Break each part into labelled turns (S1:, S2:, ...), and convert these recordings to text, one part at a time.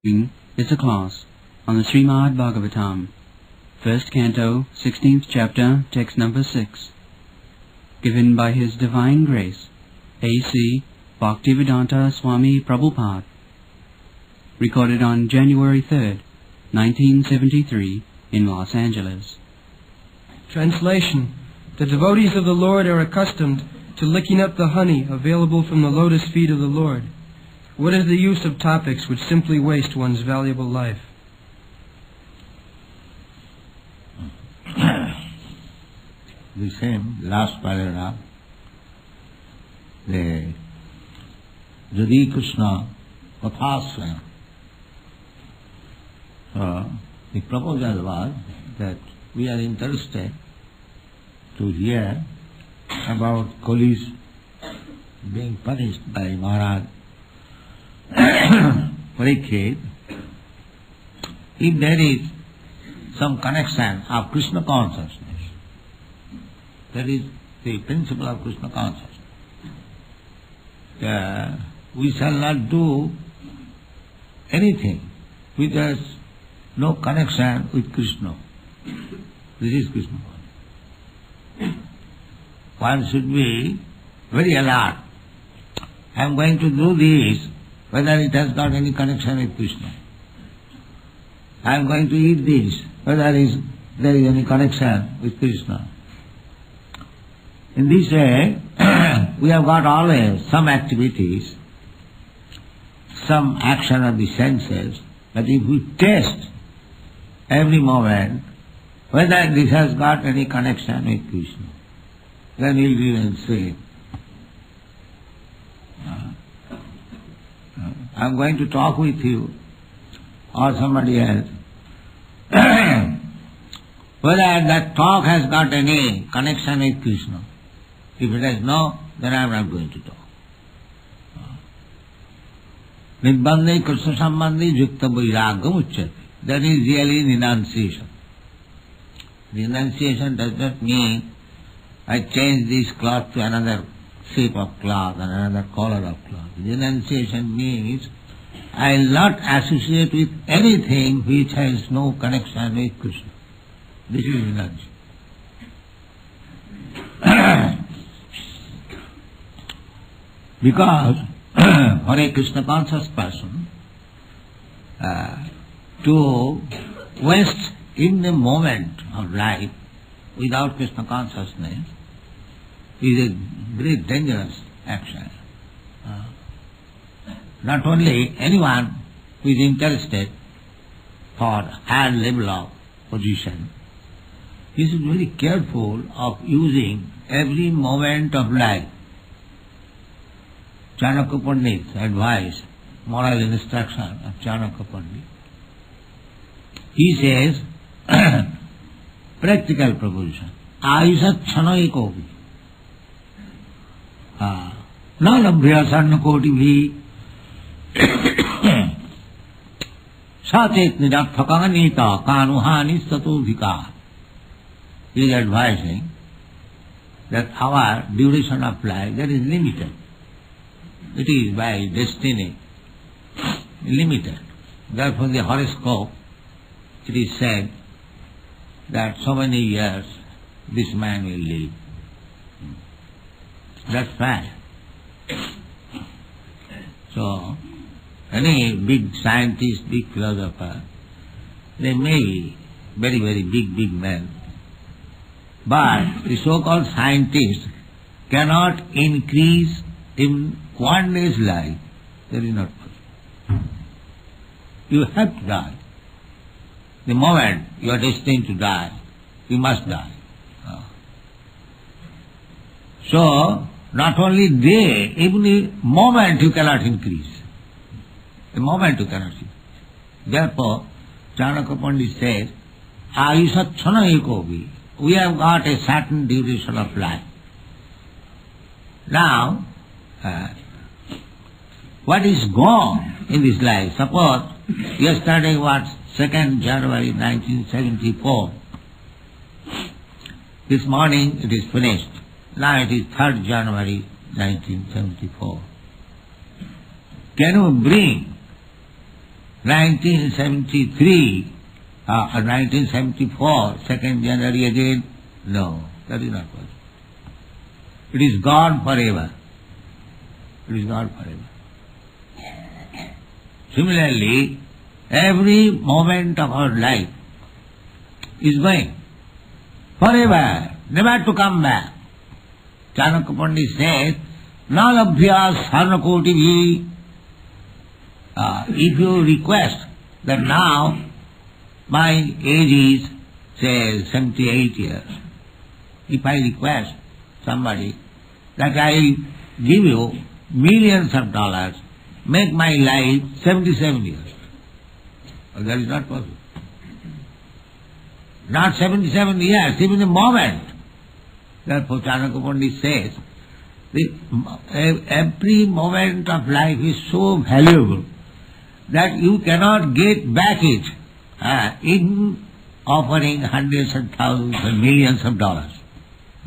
S1: Is a class on the Srimad Bhagavatam, 1st Canto, 16th Chapter, Text number 6, given by His Divine Grace, A.C. Bhaktivedanta Swami Prabhupada, recorded on January 3rd, 1973, in Los Angeles.
S2: Translation. The devotees of the Lord are accustomed to licking up the honey available from the lotus feet of the Lord. What is the use of topics which simply waste one's valuable life?
S3: The same last paragraph, the Jadi Krishna Kathaswayam. The proposal was that we are interested to hear about Kolis being punished by Maharaj Parikshit. If there is some connection of Krishna consciousness, that is the principle of Krishna consciousness, we shall not do anything which has no connection with Krishna. This is Krishna consciousness. One should be very alert. I am going to do this, whether it has got any connection with Krishna. I am going to eat this, whether there is any connection with Krishna. In this way, we have got always some activities, some action of the senses, but if we test every moment whether this has got any connection with Krishna, then we will say, I am going to talk with you or somebody else. Whether that talk has got any connection with Krishna. If it has no, then I am not going to talk. Nibbandhe Krishna sambandhi yukta vairagam uchyate. That is really renunciation. Renunciation does not mean I change this cloth to another shape of cloth and another color of cloth. Renunciation means I will not associate with anything which has no connection with Krishna. This is renunciation. Because for a Krishna conscious person, to waste in the moment of life without Krishna consciousness is a very dangerous action. Not only anyone who is interested for higher level of position, he should be very careful of using every moment of life. Chanakya Pandit's advice, moral instruction of Chanakya Pandit. He says, practical proposition, Ayusat Chanai Kovi. Na labhya sarna koti bhi satet nidathaka nita kanuhani satodhika. He is advising that our duration of life, that is limited. It is by destiny limited. Therefore in the horoscope it is said that so many years this man will live. That's fact. So, any big scientist, big philosopher, they may be very, very big men. But the so-called scientist cannot increase in one day's life. That is not possible. You have to die. The moment you are destined to die, you must die. So, not only day, even the moment you cannot increase. The moment you cannot increase. Therefore, Chanakya Pandit says, Ayusat Chanai Kovi. We have got a certain duration of life. Now, what is gone in this life? Suppose yesterday was 2nd January 1974. This morning it is finished. Now it is 3rd January 1974. Can you bring 1973 or 1974, 2nd January again. No, that is not possible. It is gone forever. It is gone forever. Similarly, every moment of our life is going forever, never to come back. Chanakya Pandit says, Nalabhya sarnakoti. If you request that now my age is, say, 78 years, if I request somebody that I give you millions of dollars, make my life 77 years, well, that is not possible. Not 77 years, even a moment. Therefore, Chanakya Pandit says, every moment of life is so valuable that you cannot get back it in offering hundreds and thousands and millions of dollars.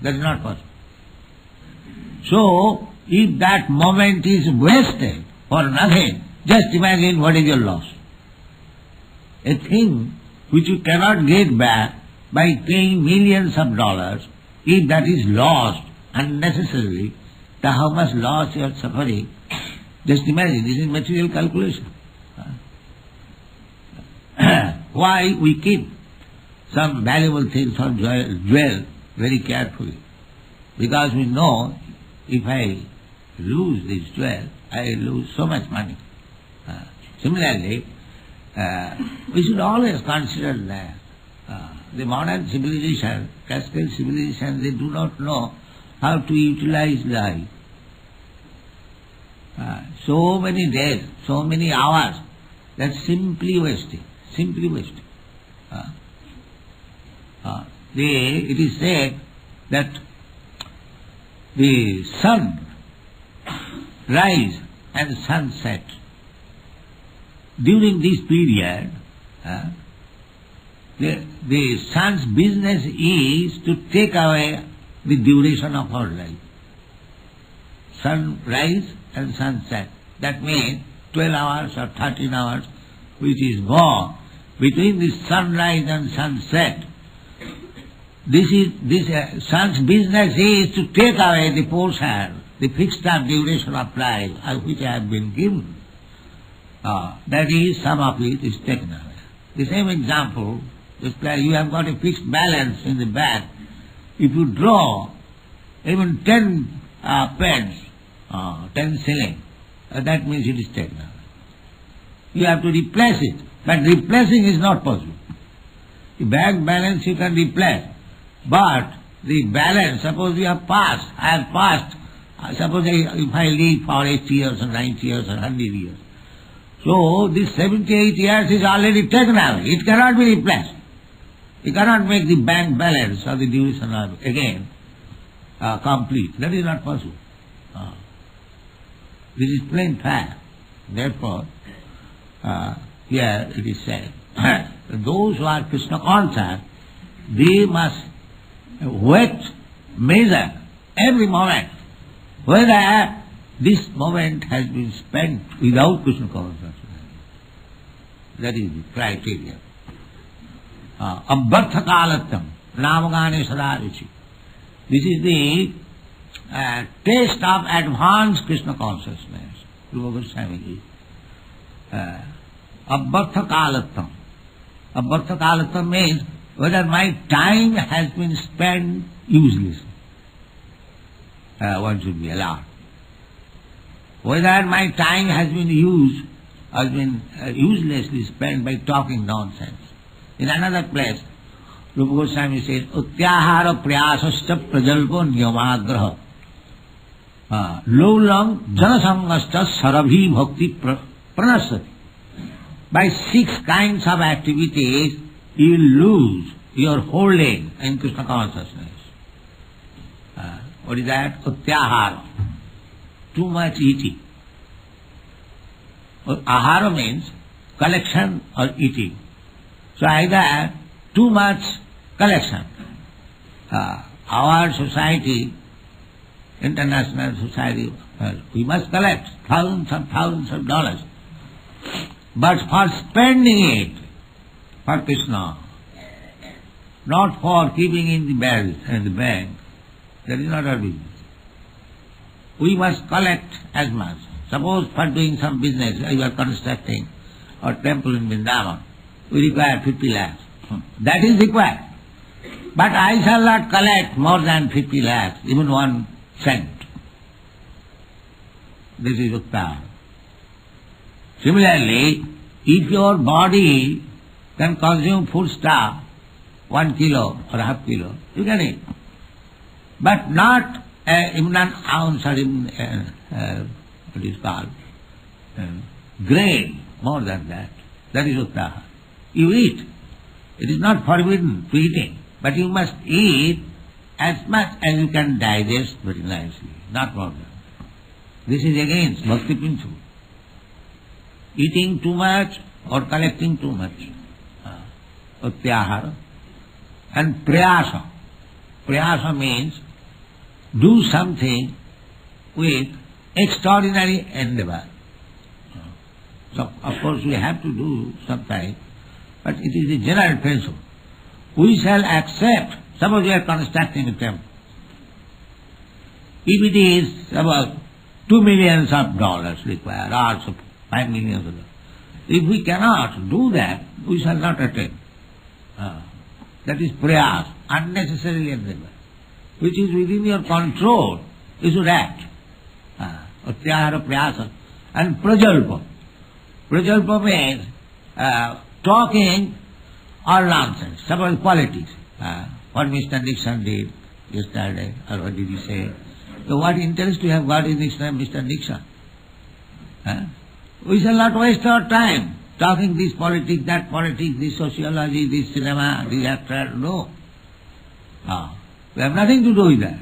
S3: That is not possible. So, if that moment is wasted for nothing, just imagine what is your loss. A thing which you cannot get back by paying millions of dollars, if that is lost unnecessarily, then how much loss you are suffering, just imagine, this is material calculation. Why we keep some valuable things or jewel very carefully? Because we know if I lose this jewel, I lose so much money. Similarly, we should always consider that the modern civilization, classical civilization, they do not know how to utilize life. So many days, so many hours, that's simply wasting, simply wasting. It is said that the sun rise and sunset. During this period, the sun's business is to take away the duration of our life. Sunrise and sunset. That means 12 hours or 13 hours, which is gone. Between the sunrise and sunset, this sun's business is to take away the portion, the fixed up duration of life which I have been given. That is, some of it is taken away. The same example, you have got a fixed balance in the bank. If you draw even 10 pence, 10 shillings, that means it is taken away. You have to replace it, but replacing is not possible. The bank balance you can replace, but the balance, suppose you have passed, I have passed, suppose if I live for 80 years or 90 years or 100 years, so this 78 years is already taken away. It cannot be replaced. You cannot make the bank balance or the duration again complete. That is not possible. This is plain fact. Therefore, here it is said, those who are Krishna conscious, they must measure every moment, whether this moment has been spent without Krishna consciousness. That is the criteria. Abhartha kalatam, namagane sadaruchi. This is the taste of advanced Krishna consciousness. Rupa Goswami. Abhartha kalatam. Abhartha kalatam means whether my time has been spent uselessly. One should be allowed. Whether my time has been uselessly spent by talking nonsense. In another place, Rupa Goswami says, Utyahara priyasascha prajalpo niyamagraha Lolam janasangasta sarabhi bhakti pranasati. By 6 kinds of activities, you will lose your holding in Krishna consciousness. What is that? Utyahara. Too much eating. Ahara means collection or eating. So either too much collection. Our society, international society, we must collect thousands of dollars. but for spending it for Krishna, not for keeping in the bells and the bank. That is not our business. We must collect as much. Suppose for doing some business, you are constructing a temple in Vrindavan, we require 50 lakhs. That is required. But I shall not collect more than 50 lakhs, even 1 cent. This is Uttara. Similarly, if your body can consume food stuff, 1 kilo or half kilo, you can eat. But not even an ounce or even, what is called, grain, more than that. That is Uttara. You eat. It is not forbidden to eating, but you must eat as much as you can digest very nicely, not more than. This is against bhakti principle. Eating too much or collecting too much. Utyahara. And prayasa. Prayasa means do something with extraordinary endeavor. So, of course, we have to do something, but it is a general principle. We shall accept, suppose we are constructing a temple. If it is about $2 million required, or $5 million, if we cannot do that, we shall not attempt. That is prayas, unnecessary endeavor, which is within your control, you should act. Utyahara prayasa. And prajalpa. Prajalpa means talking or nonsense, suppose politics. What Mr. Nixon did yesterday, or what did he say? So what interest we have got in Mr. Nixon? We shall not waste our time talking this politics, this sociology, this cinema, this actor. No. We have nothing to do with that.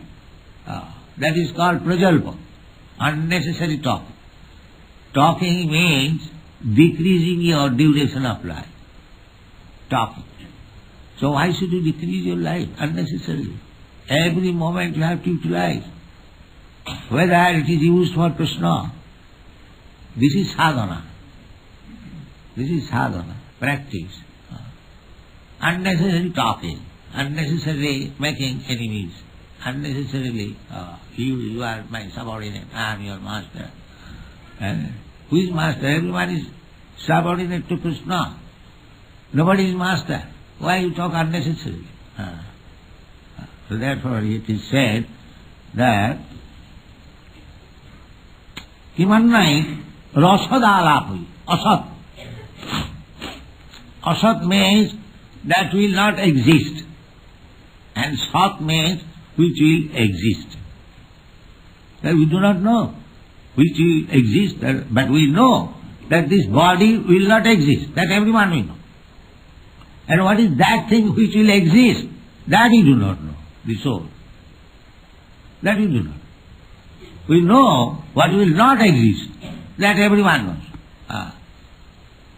S3: That is called prajalpa, unnecessary talking. Talking means decreasing your duration of life. Talking. So why should you decrease your life unnecessarily? Every moment you have to utilize. Whether it is used for Krishna, this is sadhana. This is sadhana, practice. Unnecessary talking, unnecessarily making enemies, unnecessarily you are my subordinate, I am your master. Who is master? Everyone is subordinate to Krishna. Nobody is master. Why you talk unnecessarily? So therefore it is said that Kimannai rasadalapi, asat. Asat means that will not exist, and sat means which will exist. That we do not know which will exist, but we know that this body will not exist. That everyone will know. And what is that thing which will exist? That we do not know, the soul. That we do not. We know what will not exist. That everyone knows.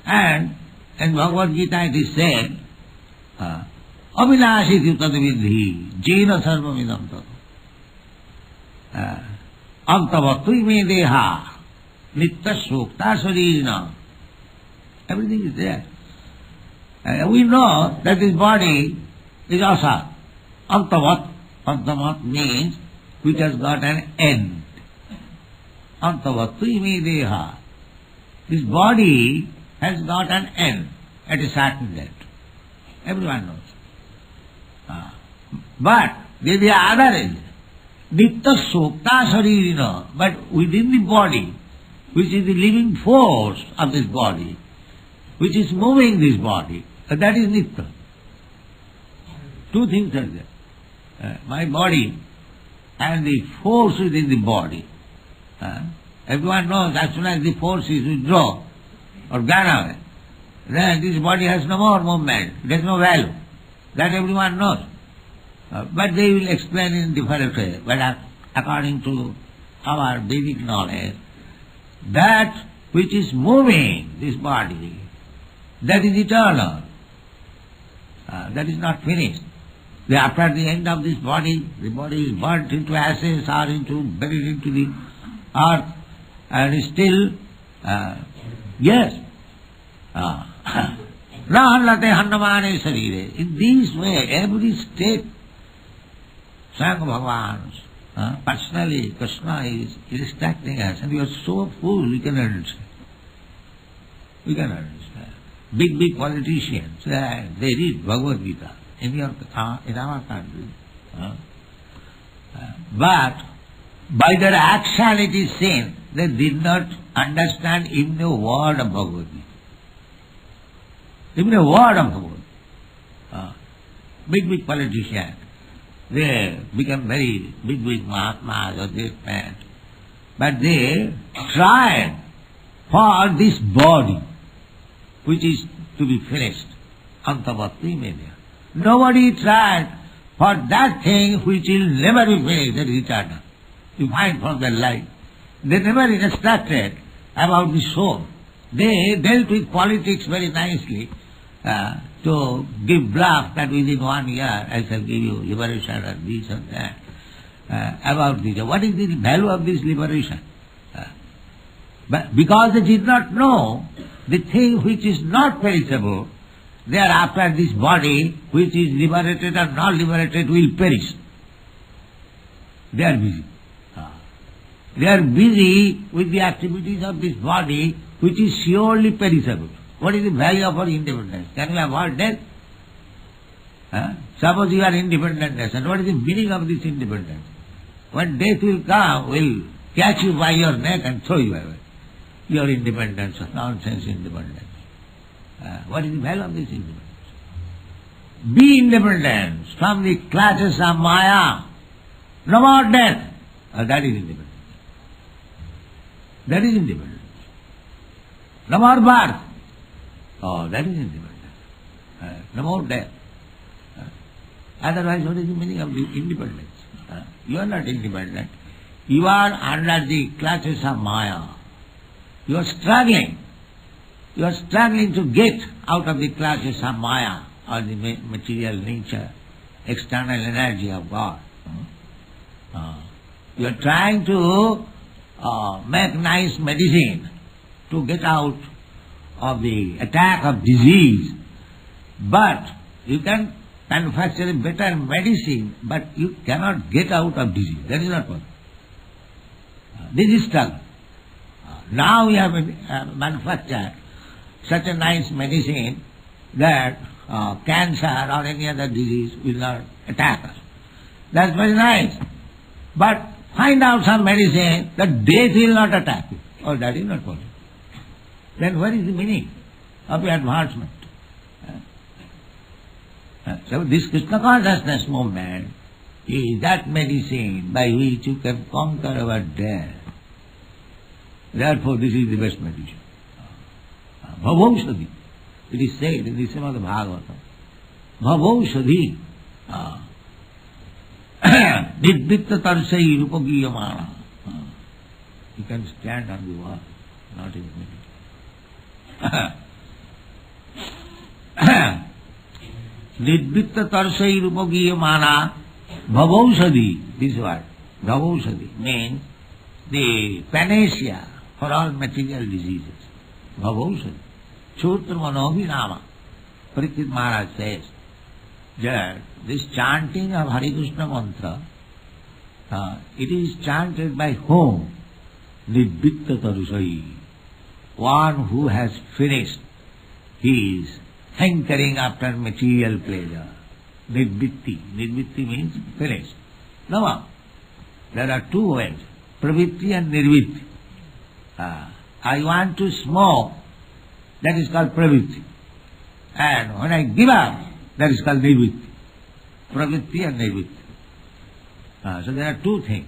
S3: And in Bhagavad Gita it is said, Avinashiti tadvidhi, jena sarvamidam tato. Antavatui me deha, nitta sukta saririna. Everything is there. We know that this body is asat. Antavat means which has got an end. Antavatui me deha. This body has got an end at a certain date. Everyone knows. But there is the other end. Nitta sukta saririna. But within the body, which is the living force of this body, which is moving this body, that is nitta. Two things are there. My body and the force within the body. Everyone knows as soon as the force is withdrawn or gone away, then this body has no more movement, there is no value. That everyone knows. But they will explain in different way. But according to our basic knowledge, that which is moving this body, that is eternal. That is not finished. After the end of this body, the body is burnt into ashes or buried into the earth, and still, yes, Nahallate hannamane sarire. In this way, every state, Swayam Bhagavan, personally, Krishna is instructing us, and we are so full, we can understand. We can understand. Big politicians, they read Bhagavad Gita in our country. But by their action it is seen, they did not understand even a word of Bhagavad Gita. Even a word of Bhagavad Gita. Big politicians, they become very big Mahatmas or this man. But they tried for this body, which is to be finished, Antavati media. Nobody tried for that thing which will never be finished, that is eternal. You find from their life. They never instructed about the soul. They dealt with politics very nicely to give bluff that within 1 year I shall give you liberation and this and that. About this. What is the value of this liberation? But because they did not know the thing which is not perishable, thereafter this body which is liberated or not liberated will perish. They are busy. They are busy with the activities of this body which is surely perishable. What is the value of our independence? Can we avoid death? Suppose you are independent nation, what is the meaning of this independence? When death will come, will catch you by your neck and throw you away. Your independence, nonsense independence. What is the value of this independence? Be independent from the clutches of Maya. No more death. That is independence. That is independence. No more birth. That is independence. No more death. Otherwise, what is the meaning of the independence? You are not independent. You are under the clutches of Maya. You are struggling. You are struggling to get out of the clutches of Maya, or the material nature, external energy of God. You are trying to make nice medicine to get out of the attack of disease. But you can manufacture a better medicine, but you cannot get out of disease. That is not possible. This is struggle. Now we have manufactured such a nice medicine that cancer or any other disease will not attack us. That's very nice. But find out some medicine that death will not attack you. Oh, that is not possible. Then what is the meaning of your advancement? So this Krishna consciousness movement is that medicine by which you can conquer our death. Therefore this is the best medicine. Bhavaushadhi. It is said in the Srimad Bhagavatam. Bhavaushadhi. Nidvitta tarsai rupagiyamana. You can stand on the wall, not in the middle. Nidvitta tarsai rupagiyamana bhavaushadhi. This word, bhavaushadhi, means the panacea for all material diseases. Bhavaushadhi. Sutra Manovinama. Parikshit Maharaj says that this chanting of Hare Krishna mantra, it is chanted by whom? Nidvitta tarusai. One who has finished his hankering after material pleasure. Nidvitti. Nidvitti means finished. Now, there are two ways, pravitti and nirvitti. I want to smoke, that is called pravitti. And when I give up, that is called nirvitti. Pravitti and nirvitti. So there are two things,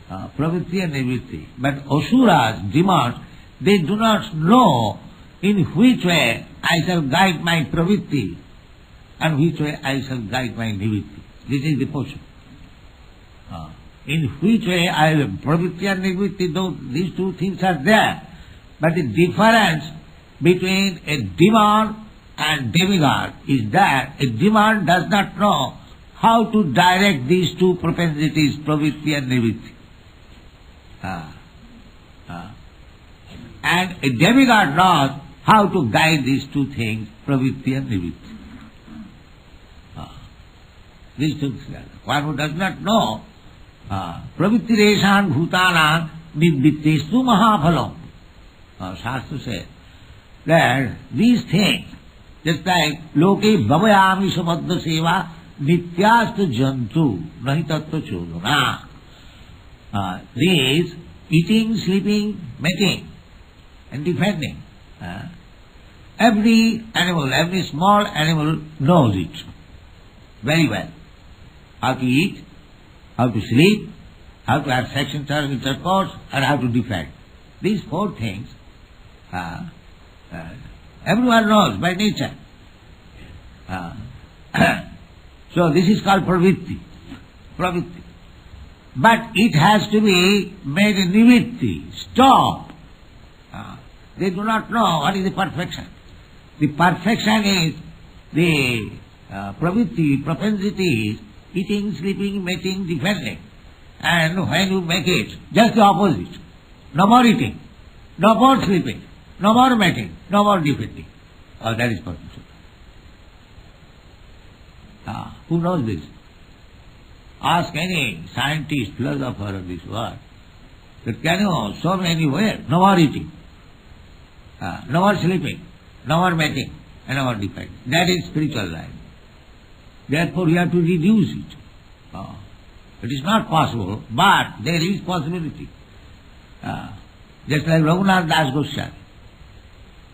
S3: pravitti and nirvitti. But asuras, demons, they do not know in which way I shall guide my pravitti and which way I shall guide my nirvitti. This is the portion. In which way I will, pravitti and nirvitti, though these two things are there, but the difference between a demon and demigod is that a demon does not know how to direct these two propensities, pravitti and nirvitti. And a demigod knows how to guide these two things, pravritti and nivritti. These two things. One who does not know, pravritti reshan bhutanam nivrittestu mahaphalam. Shastra says that these things, just like loke bhavayami samadha seva nityastu jantu nahi tattva chodana. These eating, sleeping, mating and defending. Every animal, every small animal knows it very well. How to eat, how to sleep, how to have sex intercourse, and how to defend. These four things everyone knows by nature. So this is called pravritti. But it has to be made a nivritti, stop. They do not know what is the perfection. The perfection is the pravritti, propensity is eating, sleeping, mating, defending. And when you make it, just the opposite. No more eating, no more sleeping, no more mating, no more defending. Oh, that is perfection. Who knows this? Ask any scientist, philosopher of this world, that can you show me anywhere? No more eating, no more sleeping, no more mating, and no more defending. That is spiritual life. Therefore, we have to reduce it. It is not possible, but there is possibility. Just like Raghunath Das Goswami.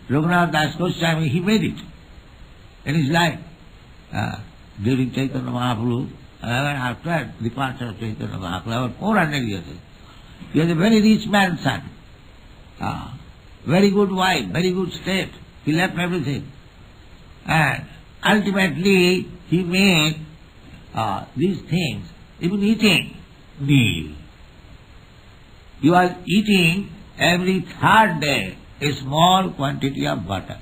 S3: Raghunath Das Goswami, he made it in his life. During Chaitanya Mahaprabhu, after departure of Chaitanya Mahaprabhu, about 400 years ago. He was a very rich man's son. Very good wife, very good state. He left everything. And ultimately, he made these things, even eating, meal. You are eating every third day a small quantity of butter.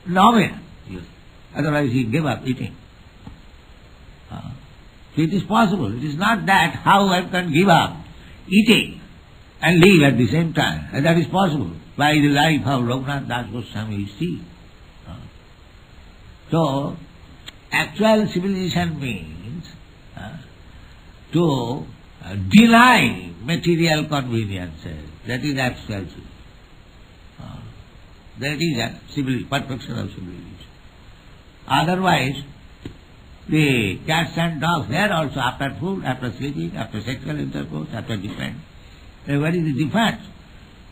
S3: Nowhere. Yes. Otherwise he gave up eating. So it is possible. It is not that how one can give up eating and live at the same time. And that is possible by the life of Raghunath Das Goswami you see. So, actual civilization means to deny material conveniences. That is actual civilization. That is perfection of civilization. Otherwise, the cats and dogs, they are also after food, after sleeping, after sexual intercourse, after defense. What is the defense?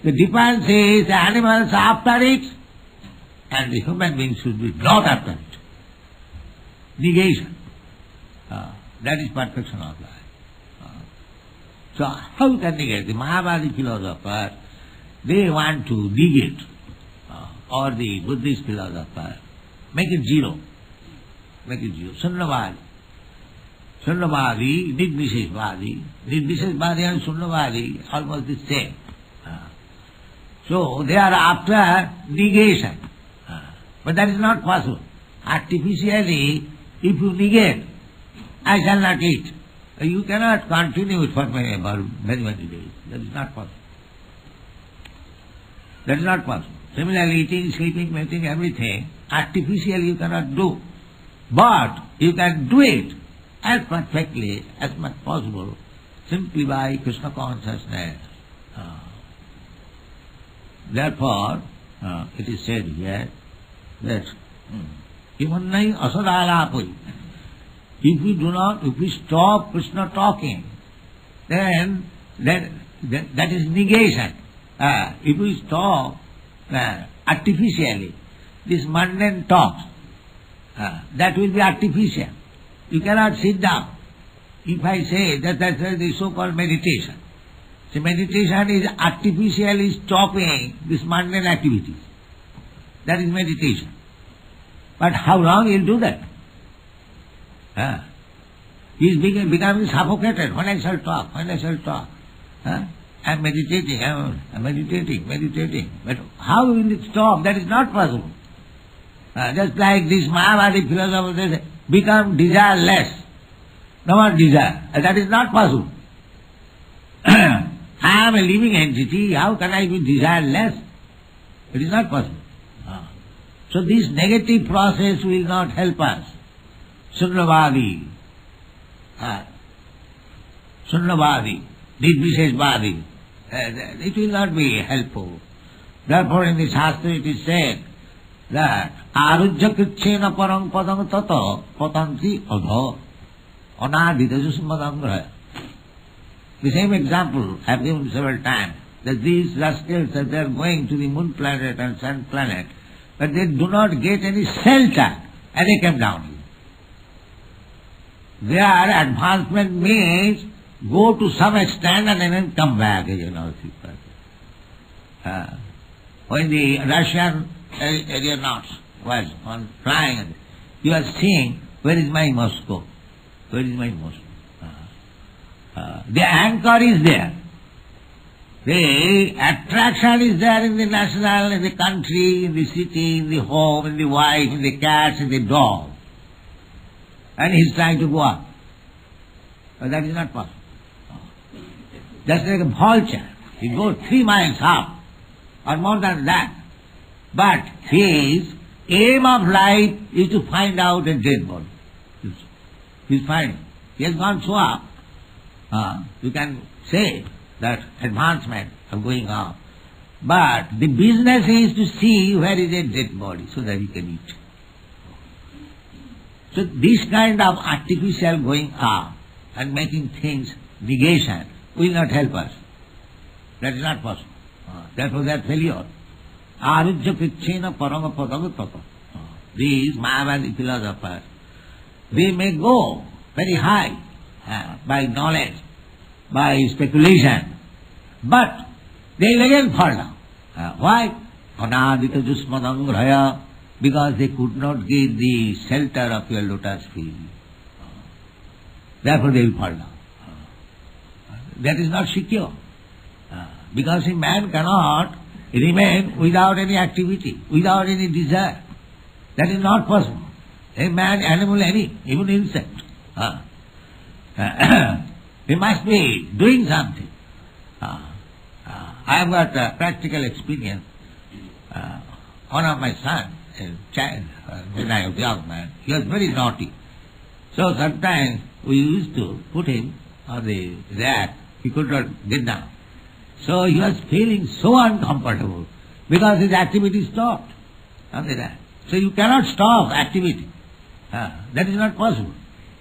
S3: The defense is the animals are after it, and the human beings should be not after it. Negation. That is perfection of life. So how can negate? The Mahabharati philosophers, they want to negate, or the Buddhist philosopher, make it zero. Make it zero. Sunnavadi. Sunnavadi, Nirvisheshvadi. Nirvisheshvadi and Sunnavadi almost the same. So they are after negation. But that is not possible. Artificially, if you negate, I shall not eat. You cannot continue it for many days. That is not possible. That is not possible. Similarly, eating, sleeping, mating, everything, artificially you cannot do. But you can do it as perfectly as much possible simply by Krishna consciousness. Therefore, it is said here that if we stop Krishna talking, then that is negation. If we stop artificially this mundane talks, that will be artificial. You cannot sit down. If I say that's the so-called meditation. So meditation is artificially stopping this mundane activities. That is meditation. But how long he will do that? He is becoming suffocated. When I shall talk. I am meditating, meditating. But how will it stop? That is not possible. Just like this Mahabharati philosopher says, become desireless. No more desire. That is not possible. I am a living entity. How can I be desireless? It is not possible. So this negative process will not help us. Sunnavadi, Nirvisheshvadi, it will not be helpful. Therefore in the Shastra it is said that Arujya Kritchena Parang Padang Tata Patanti Adha Anadita Susmadangraya. The same example I have given several times, that these rascals that they are going to the moon planet and sun planet, but they do not get any shelter and they come down here. Their advancement means go to some extent and then come back, when the Russian aeronauts was on flying, you are seeing, where is my Moscow? Where is my Moscow? The anchor is there. The attraction is there in the national, in the country, in the city, in the home, in the wife, in the cats, in the dog. And he is trying to go up. But that is not possible. Just like a vulture. He goes 3 miles up, or more than that. But his aim of life is to find out a dead body. He is finding. He has gone so up. You can say that advancement of going up. But the business is to see where is a dead body so that he can eat. So this kind of artificial going up and making things negation will not help us. That is not possible. Therefore they are failure. Arujya Kritchena Paranga Padagatata. These Mayavadi philosophers, they may go very high by knowledge, by speculation, but they will again fall down. Why? Anadita Jusmadangraya, because they could not get the shelter of your lotus feet. Therefore they will fall down. That is not secure. Because a man cannot remain without any activity, without any desire. That is not possible. A man, animal, any, even insect. He must be doing something. I have got a practical experience. One of my sons, a child, when I was young man, he was very naughty. So sometimes we used to put him on the rack. He could not get down. So he was feeling so uncomfortable because his activity stopped on the rack. So you cannot stop activity. That is not possible.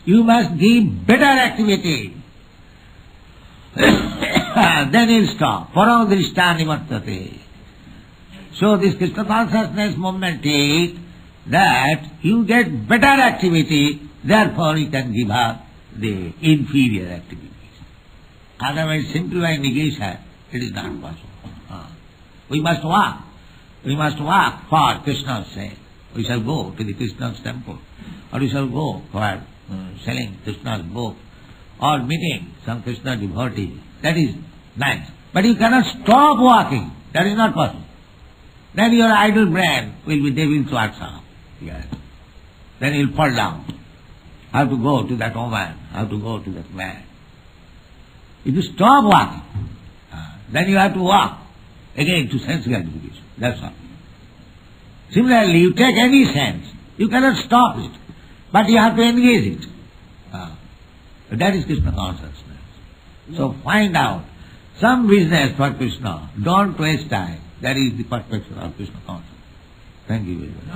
S3: You must give better activity. Then he will stop. Paramdrishtani vartate. So this Krishna consciousness movement is that you get better activity, therefore you can give up the inferior activities. Otherwise, simply by negation, it is not possible. We must walk. We must walk for Krishna's sake. We shall go to the Krishna's temple, or we shall go for selling Krishna's book, or meeting some Krishna devotee. That is nice. But you cannot stop walking. That is not possible. Then your idle brain will be devil's workshop. Yes. Then you will fall down. How to go to that woman, how to go to that man. If you stop walking, then you have to walk again to sense gratification. That's all. Similarly, you take any sense, you cannot stop it, but you have to engage it. That is Krishna consciousness. So find out some business for Krishna. Don't waste time. That is the perfection of Krishna consciousness. Thank you very much.